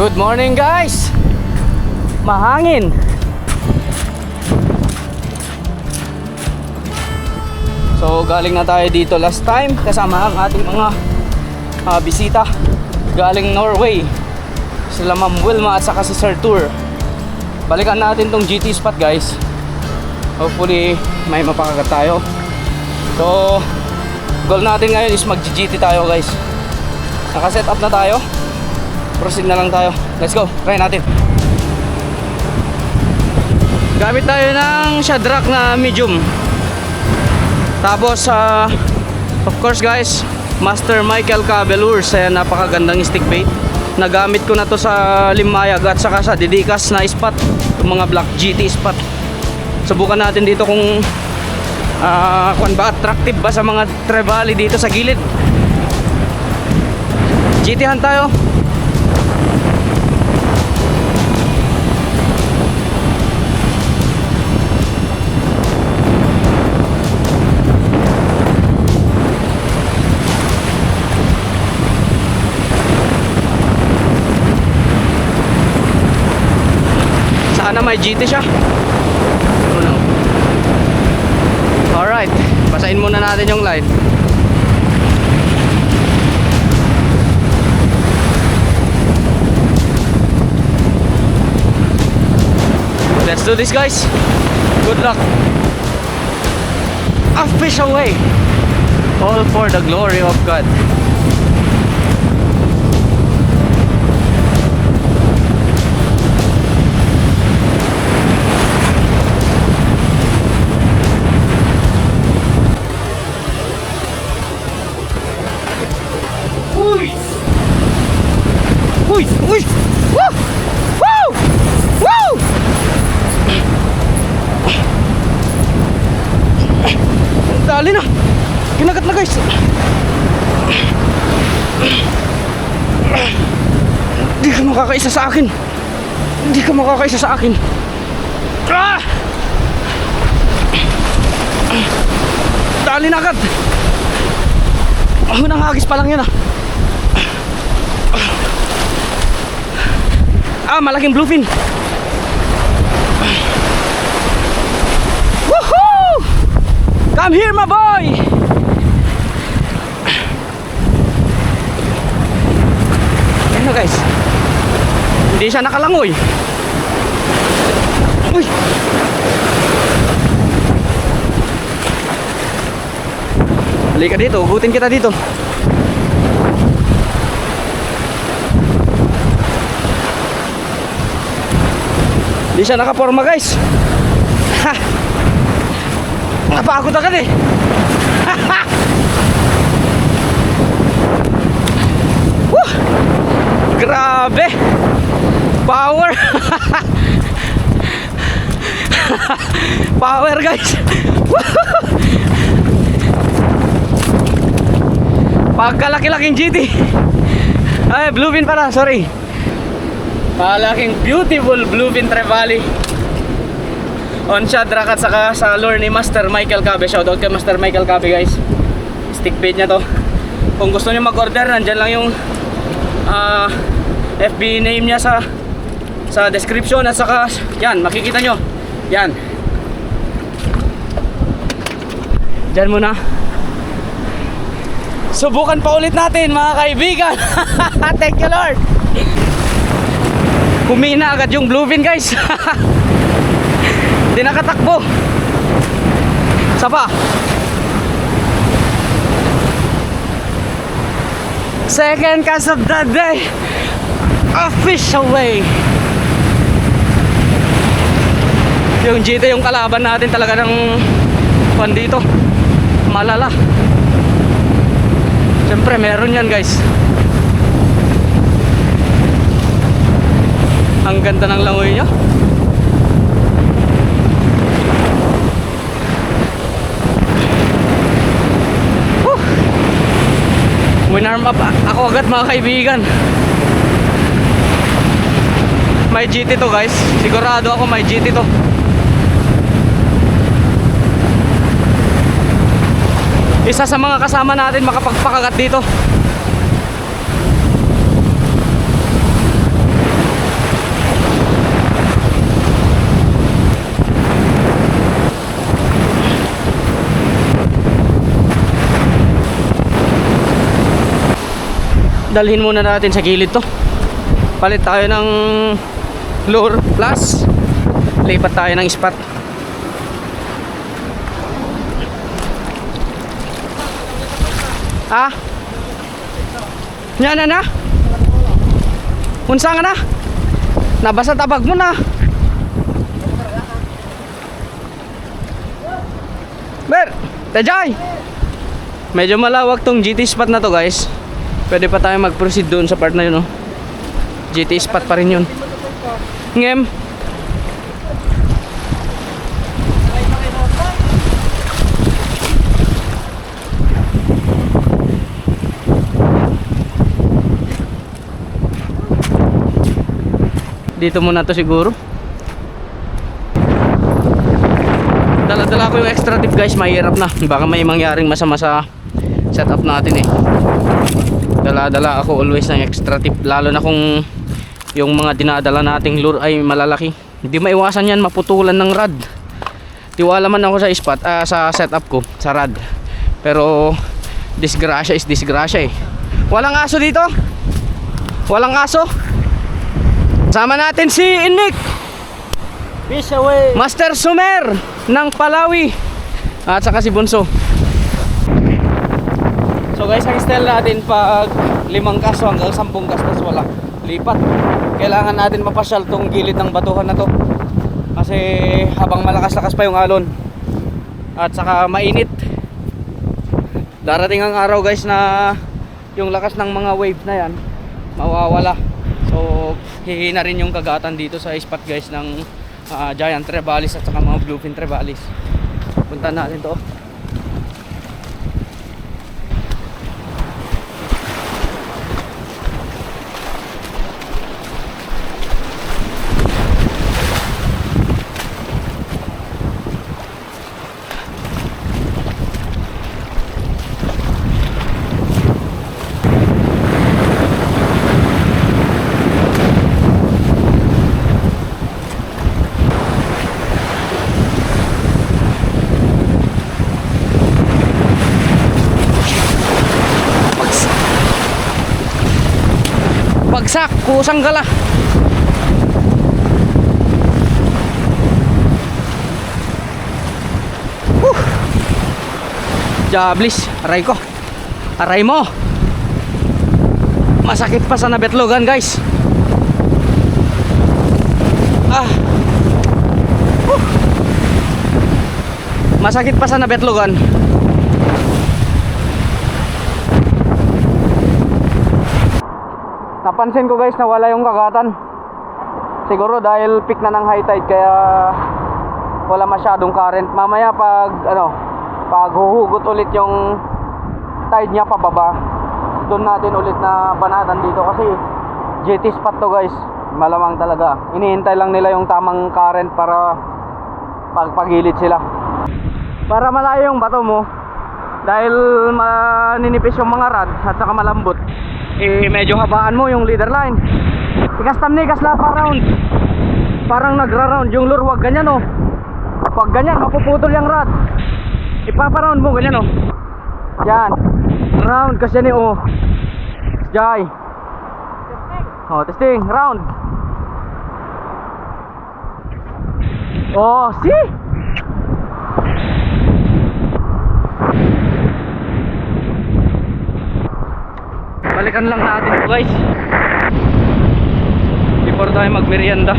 Good morning guys! Mahangin! So galing na tayo dito last time kasama ang ating mga bisita galing Norway, sila Ma'am Wilma at saka si Sir Tour. Balikan natin tong GT spot guys. Hopefully may mapakagat tayo. So goal natin ngayon is mag-GT tayo guys. Naka-set up na tayo. Proceed na lang tayo. Let's go, try natin. Gamit tayo ng Shadrack na medium. Tapos of course guys, Master Michael Cabelures. Ayan, napakagandang stick bait. Nagamit ko na to sa Limayag at saka sa Didikas na spot, yung mga black GT spot. Subukan natin dito kung kung ba attractive ba sa mga trevally dito sa gilid. GT-han tayo. Sana may GT siya. Alright, basahin muna natin yung line. Let's do this guys. Good luck. A fish away. All for the glory of God. Uy! Uy! Woo! Woo! Woo! Dali na! Kinagat na guys! Hindi ka makakaisa sa akin! Hindi ka makakaisa sa akin! Ah! Dali na agad! Unang hagis pa lang yan ah! Malaking bluefin. Woohoo! Come here my boy. Ayan na guys. Hindi siya nakalangoy. Uy! Halika dito, ugutin kita dito. Di siya nakaporma guys. Ha! Napagod agad eh. Woo! Grabe. Power. Power guys. Pagkalaki-laking GT. Ay, bluefin pala, sorry. Malaking beautiful bluefin trevally on Shadrack at saka sa lure ni Master Michael Cabe. Shoutout kay Master Michael Cabe guys. Stick bait niya to. Kung gusto niyo mag-order, nandyan lang yung FB name niya sa description at saka yan, makikita nyo. Yan. Dyan muna. Subukan pa ulit natin mga kaibigan. Thank you Lord. Kumina agad yung bluefin guys. Hindi nakatakbo. Sapa. Second cast of the day. A fish away. Yung GT yung kalaban natin talaga ng pan dito. Malala. Siyempre meron yan guys. Ang ganda ng langoy niya. Winarm up ako agad mga kaibigan. May GT to guys. Sigurado ako may GT to. Isa sa mga kasama natin makapagpakagat dito. dalhin muna natin sa gilid to. Palit tayo ng lure plus lipat tayo ng spot. Ah? Yan na. Unsa nga na? Nabasa tabag mo na. Ber, tajay. Medyo malawak tong GT spot na to, guys. Pwede pa tayo mag-proceed doon sa part na yun, oh. GT spot pa rin yun. Ngem. Dito muna to siguro. Dala-dala ko yung extra tip, guys. Mahirap na. Baka may mangyaring masama sa setup natin eh. Dala-dala ako always ng extra tip. Lalo na kung yung mga dinadala nating lure ay malalaki. Hindi maiwasan yan maputulan ng rod. Tiwala man ako sa spot, sa setup ko, sa rod. Pero disgrasya is disgrasya eh. Walang aso dito. Walang aso. Sama natin si Inik, Fish away. Master Sumer ng Palawi, at saka si Bunso. So guys, ang style natin pag 5 kaso hanggang 10 kastas wala lipat. Kailangan natin mapasyal tong gilid ng batuhan na to. Kasi habang malakas-lakas pa yung alon at saka mainit, darating ang araw, guys, na yung lakas ng mga wave na yan mawawala. So hihina rin yung kagatan dito sa spot, guys, ng giant trebalis at saka mga bluefin trebalis. Punta natin to. Bagsak, kusang gala. Jablis, aray ko. Aray mo. Masakit pa sa nabetlogan, guys. Masakit pa sa nabetlogan. Napansin ko, guys, na wala yung kagatan. Siguro dahil peak na ng high tide kaya wala masyadong current. Mamaya pag huhugot ulit yung tide niya pababa, doon natin ulit na banatan dito kasi JT spot to, guys. Malamang talaga. Inihintay lang nila yung tamang current para pagpagilid sila. Para malayo yung bato mo, dahil maninipis yung mga rod at saka malambot, medyo habaan mo yung leader line. Ikastam ni kasla pa round. Parang nagra-round yung lure, wag ganyan, oh. Wag ganyan, mapuputol yung rod. Ipapa-round mo ganyan, oh. Yan. Round kasi ni, oh. Jai. Oh, testing, round. Oh, see? Balikan lang natin ito, guys, before tayo magmerienda.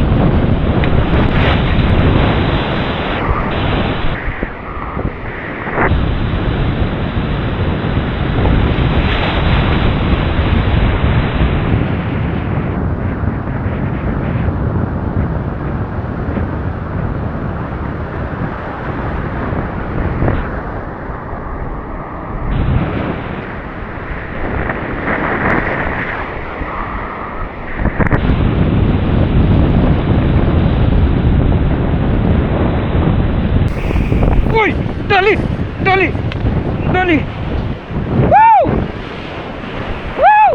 Dali! Dali! Dali! Woo! Woo!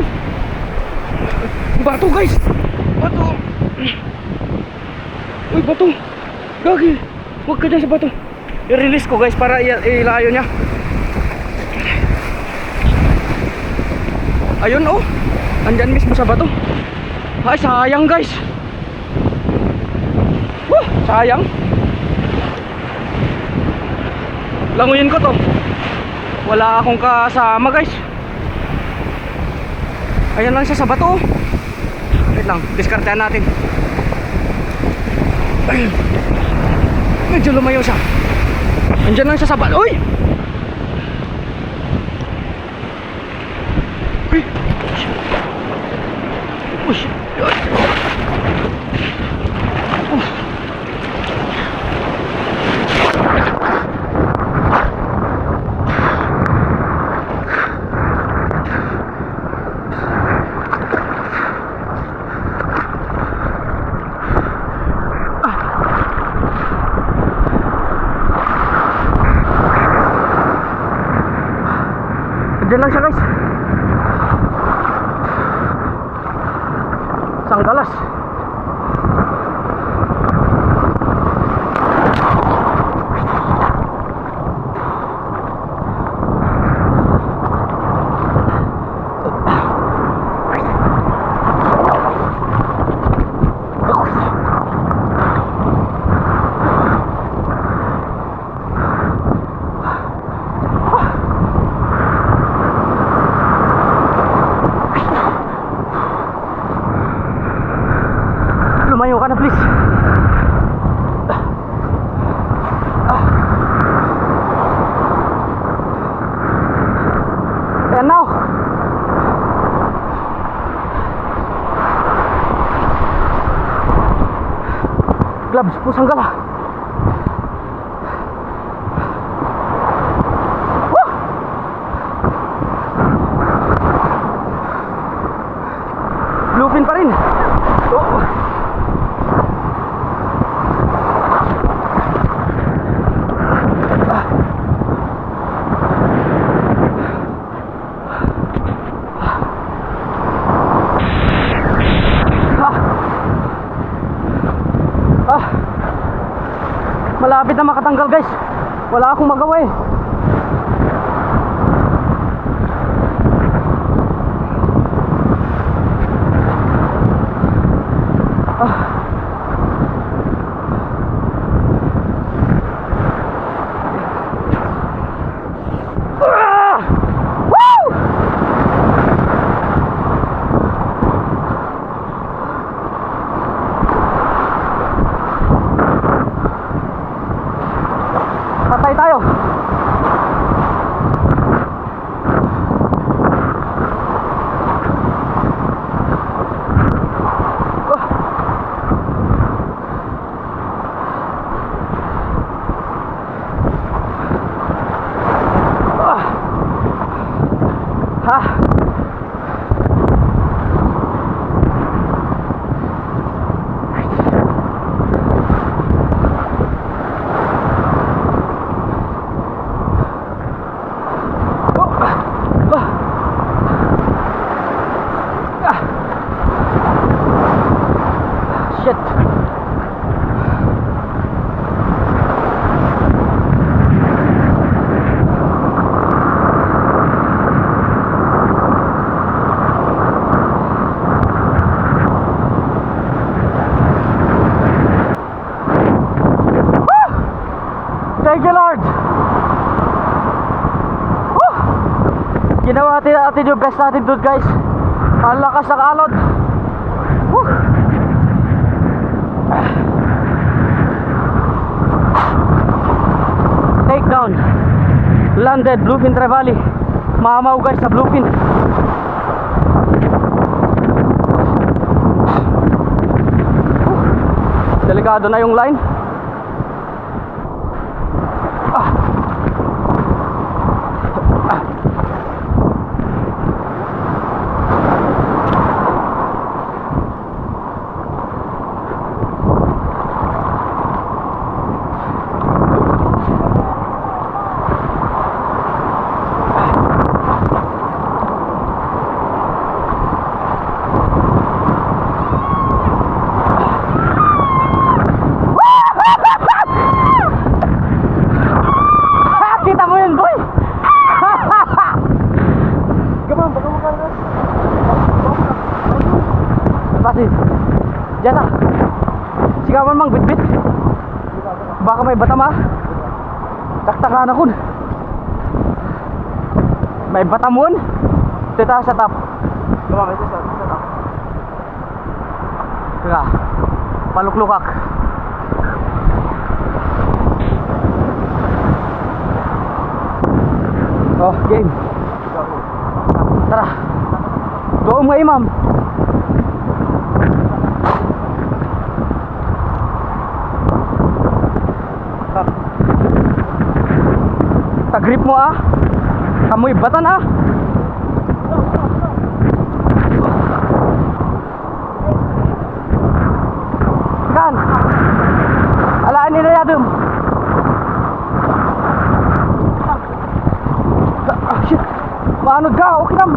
Bato, guys! Bato! Uy, bato! Gagi! Huwag ka dyan sa bato! I-release ko, guys, para ilayo niya. Ayun, oh! Andyan mismo sa bato. Ay, sayang guys. Sayang. Languyin ko to. Wala akong kasama guys. Ayan lang siya sa bato. Wait lang, diskartehan natin. Ayun. Medyo lumayo siya. Andyan lang siya sa bato. Uy! Uy! Uy! Diyan lang siya guys. Sanggalas. Lumayo ka na please. And now gloves, pusang gala. Bluefin pa rin. Oh. Malapit na makatanggal guys. Wala akong magawa eh. Patay tayo. Shit. Thank you Lord. Ginawa natin yung best natin doon guys. Ang lakas ng alon. Takedown. Landed Bluefin Trevally. Mamaw guys sa Bluefin. Delikado na yung line. baka may batama. Taktakan ako. May batamon. Tita sa top. Lumamay ito sa top. Teka. Paluklukak. Oh, game. Tara. Doon mo, Imam. Tagrip mo ah. Amoy batan ah. Kan. Alaan ni na yadum. Ah, shit. Paano ka? Okay nam.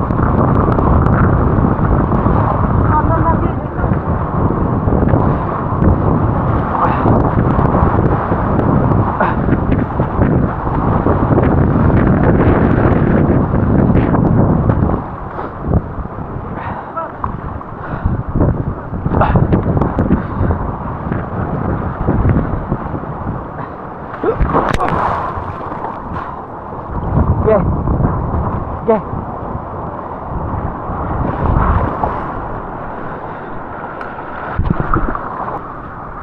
Okay.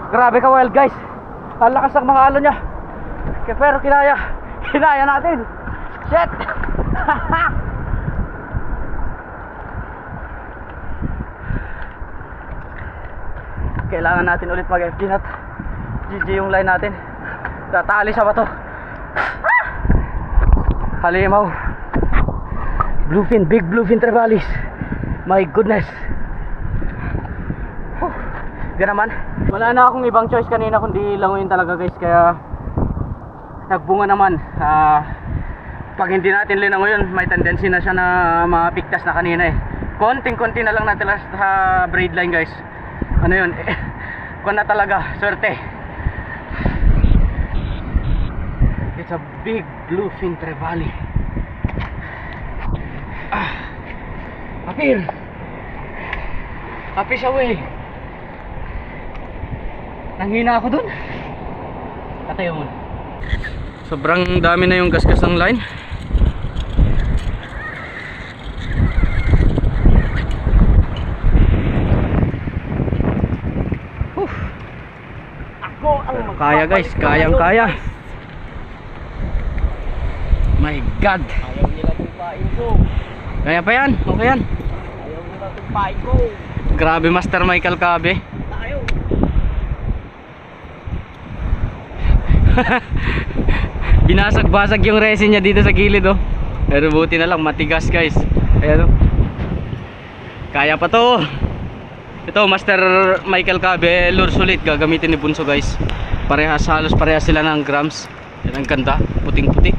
Grabe ka wild guys. Ang lakas ng mga alon niya. Pero kinaya natin. Shit. Kailangan natin ulit mag-FG nat. GG yung line natin. Tatali sa bato. Halimaw. Bluefin, big bluefin trevalis. My goodness. Yan naman. Wala na akong ibang choice kanina kundi languyin talaga guys. Kaya nagbunga naman. Pag hindi natin linangoy, may tendency na siya na mapiktas na kanina eh. Konting-konti na lang natin sa braid line guys. Ano yun? Kung na talaga, swerte. It's a big bluefin trevally. Apir. Fish away. Nanghina ako dun. Katayo mo. Sobrang dami na yung gasgas ng line. Ako ang Kaya guys, kayang-kaya. My God. Ayaw nila tumpain ko. Kaya pa yan, okay yan. Ayaw nila tumpain ko. Grabe Master Michael Cabe. Ayaw. Binasag-basag yung resin niya dito sa gilid oh. Pero buti na lang matigas guys. Ayan oh. Kaya pa to. Ito Master Michael Cabe lure sulit gagamitin ni Bunso guys. Parehas, halos parehas sila ng grams. Yan ang ganda, puting-puti.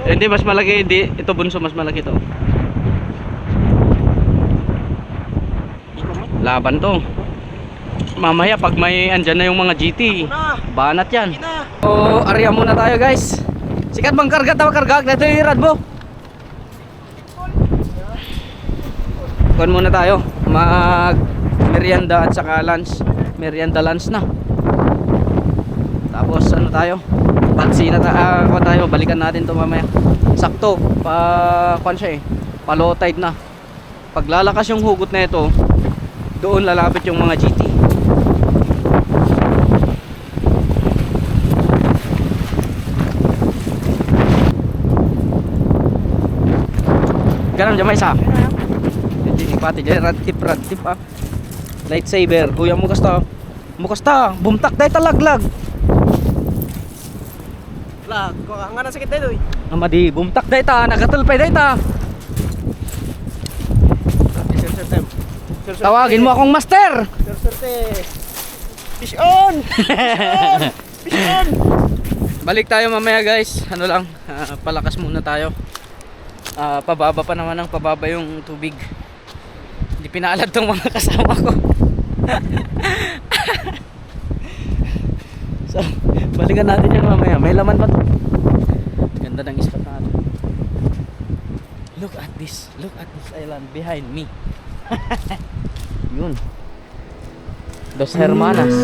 Hindi, mas malaki. Ito Bunso, mas malaki to. Laban to. Mamaya pag may andyan na yung mga GT, banat yan. So, area muna tayo guys. Sikat bang karga tawa karga. Dito yung irad mo. Kuhan muna tayo. Mag merienda at saka lunch. Merienda lunch na. Tapos ano tayo? Pansi na tayo. Balikan natin to mamaya. Sakto. Kuhan siya eh. Pa low tide na. Pag lalakas yung hugot na ito, doon lalapit yung mga GT. Ganun dyan may isa. Pati dyan rantip ah. Lightsaber. Kuya mo kasta. Bumtak dahil talaglag. Lag, nga na sakit dito eh. Amadi, bumtak dahil ta. Nagatulpay dahil ta. Tawagin mo akong master. Serte. Fish on! Fish on! Balik tayo mamaya guys. Ano lang, palakas muna tayo. Pababa pa naman ng pababa yung tubig. Hindi pinaalad tong mga kasama ko. So, balikan natin yan mamaya. May laman pa to. Ganda ng spot natin. Look at this island behind me. Yun. Dos Hermanas.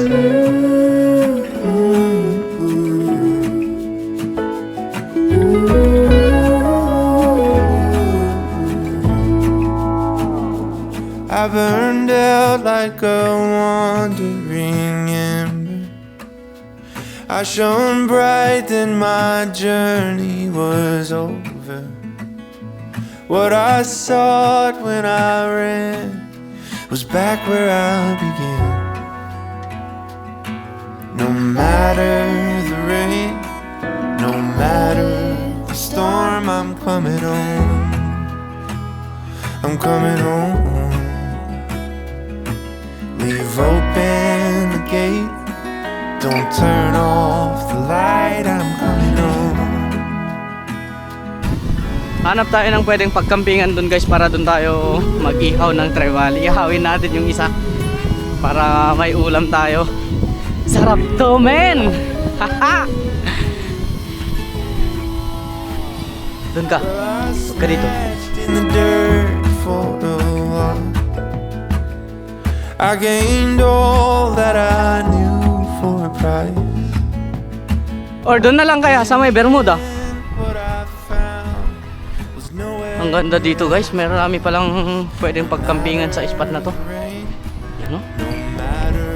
I burned out like a wandering ember. I shone bright, then my journey was over. What I sought when I ran was back where I began. No matter the rain, no matter the storm, I'm coming home. I'm coming home. Leave open the gate, don't turn off the light, I'm coming home. Hanap tayo ng pwedeng pagkampingan dun guys, para dun tayo mag-ihaw ng tribal. Ihawin natin yung isa para may ulam tayo. Sarap to, men! Haha! Dun ka. Huwag ka dito. In the dirt for a while, I gained all that I knew for a price. Or dun na lang kaya sa may Bermuda. What I found was nowhere Ang ganda dito guys, marami palang pwedeng pagkampingan sa spot na to. rain. Yan, no? No matter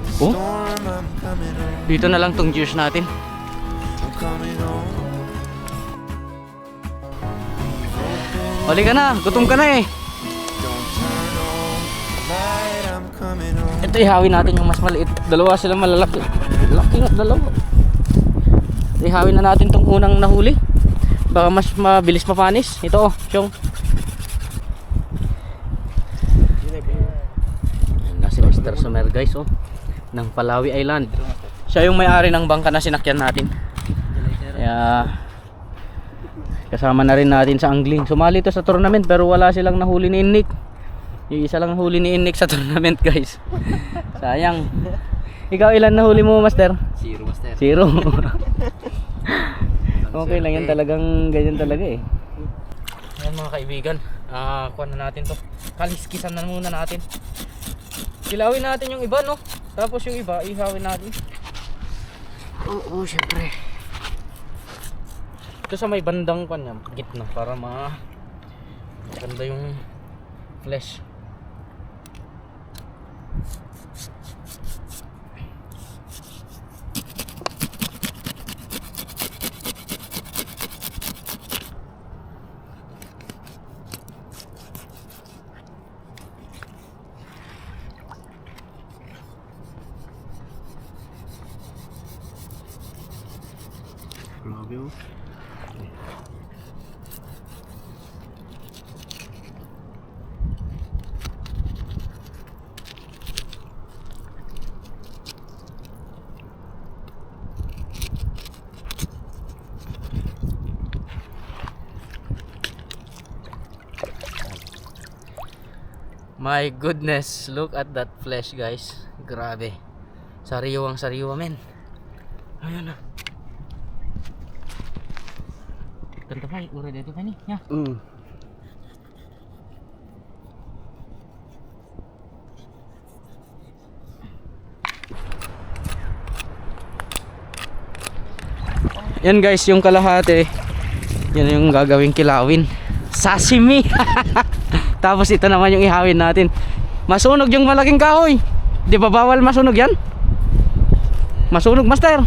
the Oh, storm, I'm coming home. dito na lang tong juice natin. I'm coming home. Huli ka na, gutom ka na eh. Don't turn off the light, I'm coming home. Ito ihawin natin yung mas maliit. Dalawa sila malalaki. Laki nga, dalawa. Ihawin na natin tong unang nahuli. Baka mas mabilis mapanis. Ito oh, Chong. Ayan na si Mr. Sumer guys oh, ng Palawi Island. Siya yung may-ari ng bangka na sinakyan natin. Kaya kasama na rin natin sa angling. Sumali to sa tournament pero wala silang nahuli ni Nick. Yung isa lang huli ni Nick sa tournament guys. Sayang. Ikaw ilan nahuli mo, Master? Zero, master. Zero. Okay lang yan, talagang ganyan talaga eh. Ayan mga kaibigan, kuha na natin to. Kaliskisan na muna natin. Kilawin natin yung iba no. Tapos yung iba ihawin natin. Oo, syempre. Ito sa may bandang kanya, gitna para maganda yung flesh. Grabe oh. My goodness, look at that flesh guys. Grabe. Sariwang sariwa men. Ayun na. Ganda pa, ura dito pa ni. Ya. Yan guys, yung kalahati. Yan yung gagawing kilawin. Sashimi. Tapos ito naman yung ihawin natin. Masunog yung malaking kahoy. Di ba bawal masunog yan? Masunog, master.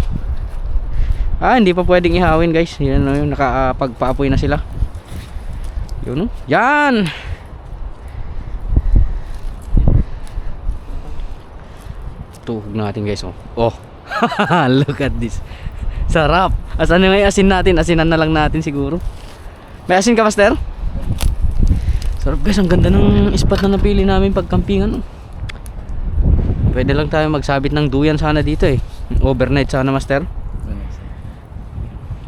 Hindi pa pwedeng ihawin guys. Yan o yun, nakapagpaapoy na sila. Yun o. Yan. Tuhog natin guys oh. Oh. Look at this. Sarap. Asan na may asin natin? Asinan na lang natin siguro. May asin ka, master? Sarap guys, ang ganda ng spot na napili namin pagkampingan. Pwede lang tayo magsabit ng duyan sana dito eh. Overnight sana, master.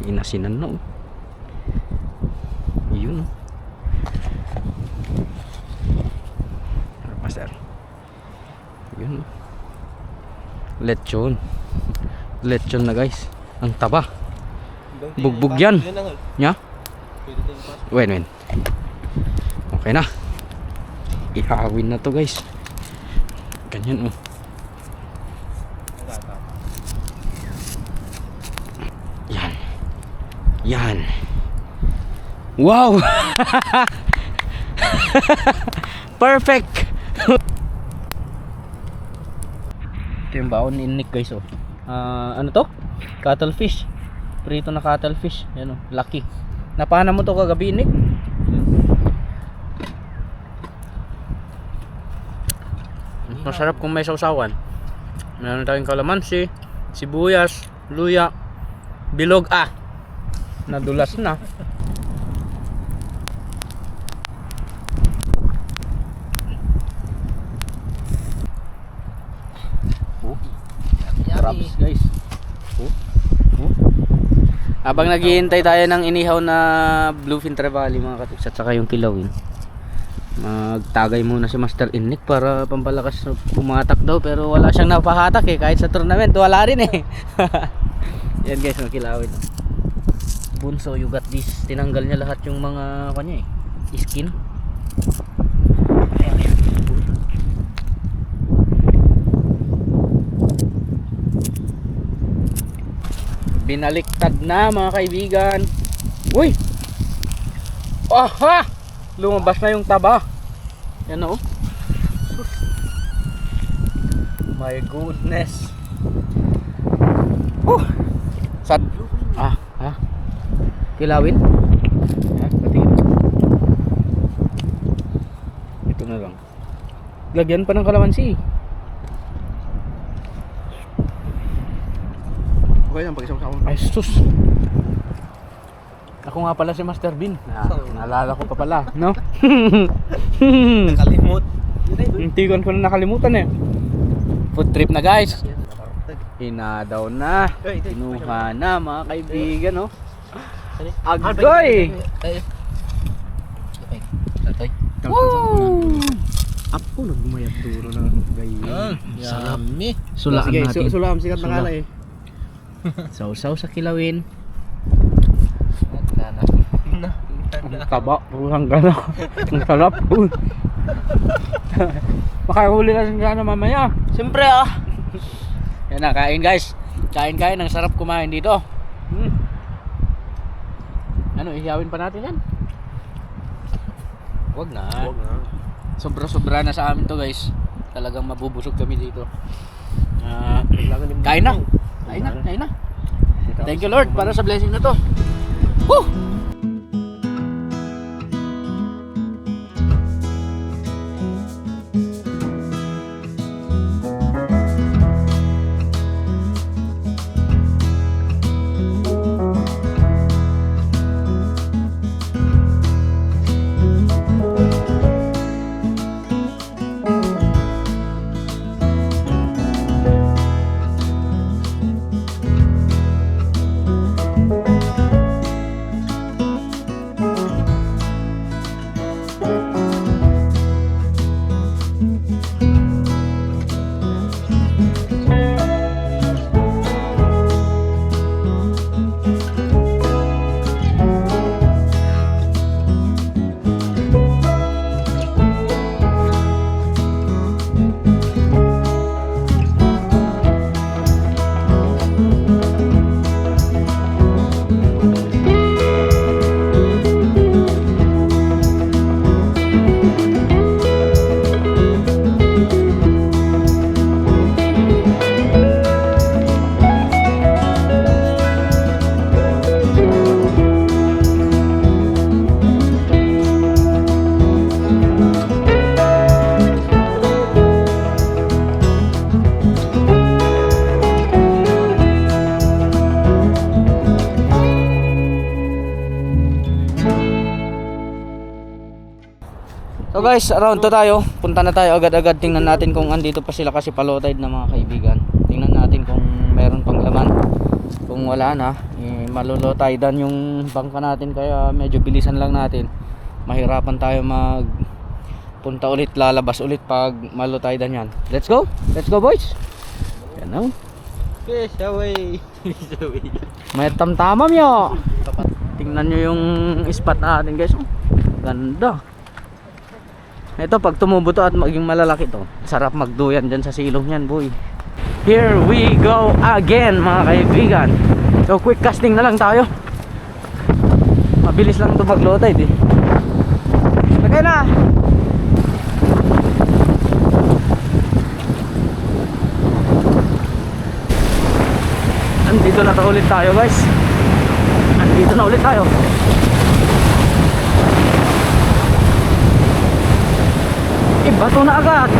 Inasinan na oh. Yun oh. Master. Yun oh. Lechon. Lechon na guys. Ang taba. Bugbog yan. Nya? Wen. Okay na. Ihawin na to guys. Ganyan oh. Yan. Yan. Wow! Perfect! Ito yung baon ni Nick guys oh. Ano to? Cuttlefish. Prito na cuttlefish. Yan oh, laki. Napana mo to kagabi Nick? Masarap kung may sausawan. Meron tayong kalamansi, sibuyas, luya, bilog nadulas na. Crabs guys. Habang naghihintay tayo ng inihaw na bluefin trevally mga katiks at saka yung kilawin, magtagay muna si Master Innick para pampalakas pumatak daw, pero wala siyang napahatak kahit sa tournament wala rin yan guys, makilawin Bunso, you got this. Tinanggal niya lahat yung mga kanya skin. Binaliktad na mga kaibigan. Uy! Aha! Lumabas na yung taba. Yan oh. My goodness. Sat. Kilawin? Patingin. Ito na lang. Lagyan pa ng kalamansi. Okay lang, pag-isaw-saw. Ay sus. Ako nga pala si Master Bean. Naalala ko pa pala, no? Nakalimot. Hindi ko na nakalimutan Food trip na guys. Inadaw na. Kinuha na mga kaibigan, no? Agoy! Woo! Apo, nagmayat duro na gayon. Yummy. Sulaan Sige, natin. sulam, sikat na kala Sausaw sa kilawin. Ang taba, pulang gana. Ang sarap. Makahuli na rin sana mamaya. Siyempre Yan na, kain guys. Kain-kain, ang sarap kumain dito. Ano, ihiyawin pa natin yan? Wag na. Sobra-sobra na sa amin to guys. Talagang mabubusog kami dito. Kain na. Kain na. Thank you Lord para sa blessing na to. Woo! So guys, around to tayo. Punta na tayo agad-agad. Tingnan natin kung andito pa sila kasi palotide na mga kaibigan. Tingnan natin kung meron pang laman. Kung wala na, malolotidan yung bangka natin, kaya medyo bilisan lang natin. Mahirapan tayo punta ulit, lalabas ulit pag malotidan yan. Let's go! Let's go boys! Yan o. Fish away. Fish away. May tamtamam yo. Tingnan nyo yung spot natin guys. Ganda. Ito pag tumubo to at maging malalaki to, sarap magduyan dyan sa silong yan boy. Here we go again mga kaibigan. So quick casting na lang tayo. Mabilis lang ito mag-low tide eh. Lagay na! Andito na ulit tayo guys. Andito na ulit tayo. Bato na agad.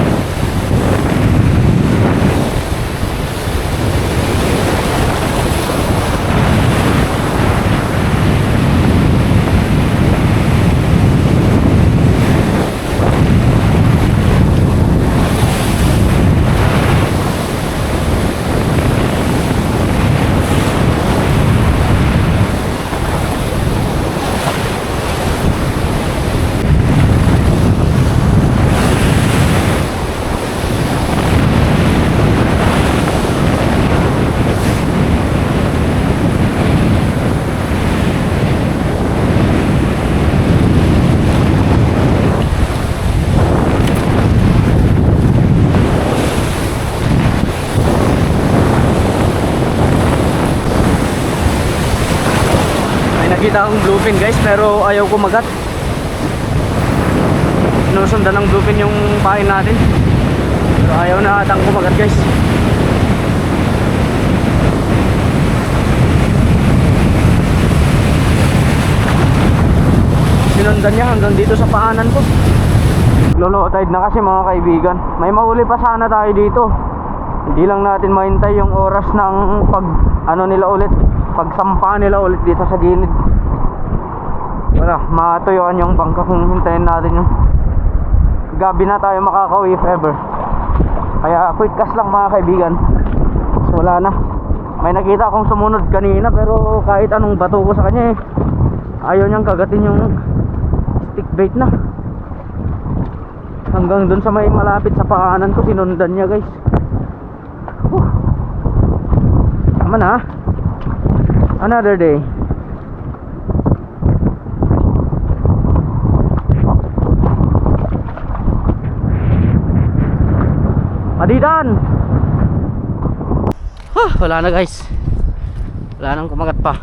Nakita akong bluefin guys, pero ayaw kumagat. Sinusundan ng bluefin yung pain natin, pero ayaw na atang kumagat guys. Sinundan niya hanggang dito sa paanan ko. Low tide na kasi mga kaibigan. May mahuli pa sana tayo dito. Hindi lang natin mahintay yung oras ng pag ano nila ulit, pagsampa nila ulit dito sa gilid. Wala, matuyuan yung bangka kung hintayin natin yung gabi na tayo makakauwi if ever. Kaya quick cast lang mga kaibigan. So wala na. May nakita akong sumunod kanina, pero kahit anong bato ko sa kanya ayaw niyang kagatin yung stick bait na. Hanggang dun sa may malapit sa paanan ko, sinundan niya guys. Tama na. Another day. Madidan! Wala na guys. Wala nang kumagat pa.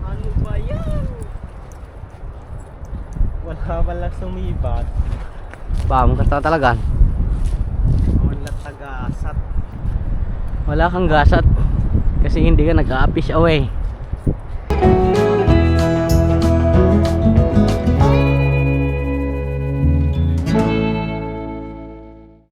Ano ba yan? Wala pala sumibat. Bam ka talaga. Wala tagasat. Wala kang gasat kasi hindi ka nag-a-fish away.